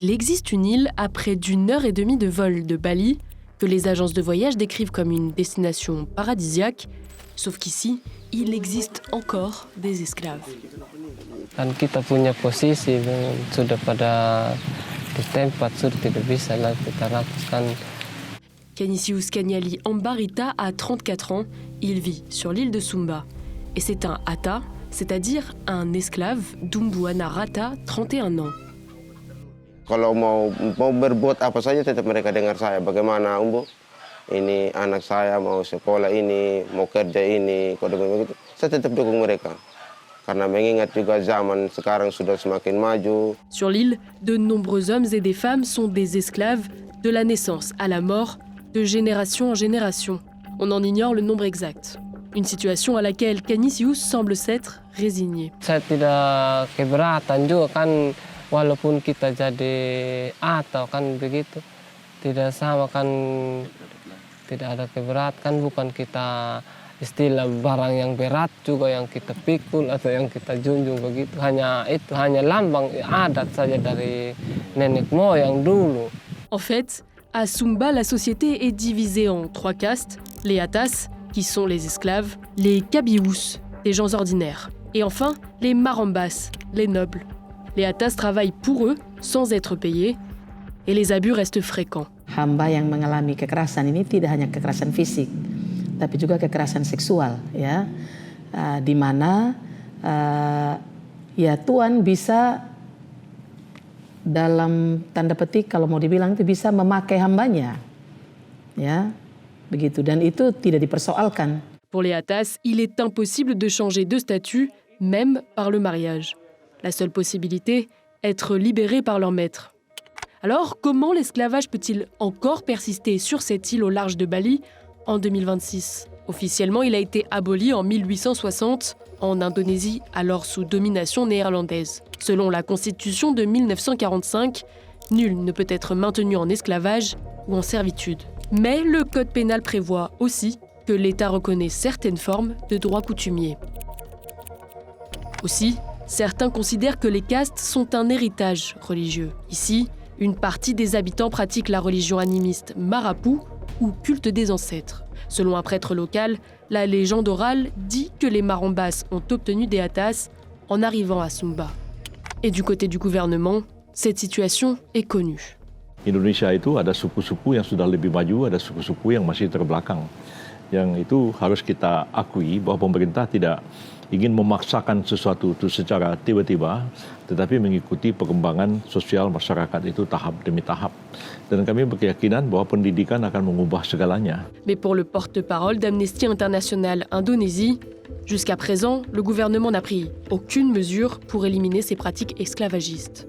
Il existe une île à près d'1h30 de vol de Bali, que les agences de voyage décrivent comme une destination paradisiaque, sauf qu'ici, il existe encore des esclaves. Kan kita punya posisi sudah pada di tempat sudah tidak bisa lagi kita lakukan. Canisius Kanyali Ambarita a 34 ans, il vit sur l'île de Sumba. Et c'est un Ata, c'est-à-dire un esclave d'Umbuana Rata, 31 ans. Kalau mau berbuat apa saja tetap mereka dengar saya. Bagaimana Umbu? Ini anak saya mau sekolah ini, mau kerja ini, kode begitu. Saya tetap dukung mereka. Karena mengingat juga zaman sekarang sudah semakin maju. Sur l'île, de nombreux hommes et des femmes sont des esclaves de la naissance à la mort, de génération en génération. On en ignore le nombre exact. Une situation à laquelle Canisius semble s'être résigné. Saya tidak keberatan juga kan, walaupun kita jadi atau kan begitu, tidak sama kan, tidak ada keberatan, bukan kita istilah barang yang berat juga yang kita pikul atau yang kita junjung begitu, hanya lambang adat saja dari nenek moyang dulu. En fait, à Sumba, la société est divisée en 3 castes, les Atas, qui sont les esclaves, les Kabious, des gens ordinaires, et enfin les Marambas, les nobles. Les Atas travaillent pour eux, sans être payés, et les abus restent fréquents. Hamba yang mengalami kekerasan ini tidak hanya kekerasan fisik, tapi juga kekerasan seksual, ya, di mana ya tuan bisa dalam tanda petik kalau mau dibilang itu bisa memakai hambanya, ya, begitu, dan itu tidak dipersoalkan. Pour les Atas, il est impossible de changer de statut, même par le mariage. La seule possibilité, être libéré par leur maître. Alors, comment l'esclavage peut-il encore persister sur cette île au large de Bali en 2026 ? Officiellement, il a été aboli en 1860 en Indonésie, alors sous domination néerlandaise. Selon la Constitution de 1945, nul ne peut être maintenu en esclavage ou en servitude. Mais le Code pénal prévoit aussi que l'État reconnaît certaines formes de droits coutumiers. Aussi, certains considèrent que les castes sont un héritage religieux. Ici, une partie des habitants pratiquent la religion animiste marapu ou culte des ancêtres. Selon un prêtre local, la légende orale dit que les Marambas ont obtenu des Atas en arrivant à Sumba. Et du côté du gouvernement, cette situation est connue. Indonesia itu ada suku-suku yang sudah lebih maju, ada suku-suku yang masih terbelakang. Yang itu harus kita akui bahwa pemerintah tidak ingin memaksakan sesuatu itu secara tiba-tiba, tetapi mengikuti perkembangan sosial masyarakat itu tahap demi tahap. Dan kami berkeyakinan bahwa pendidikan akan mengubah segalanya. Mais pour le porte-parole d'Amnesty International Indonésie, jusqu'à présent, le gouvernement n'a pris aucune mesure pour éliminer ces pratiques esclavagistes.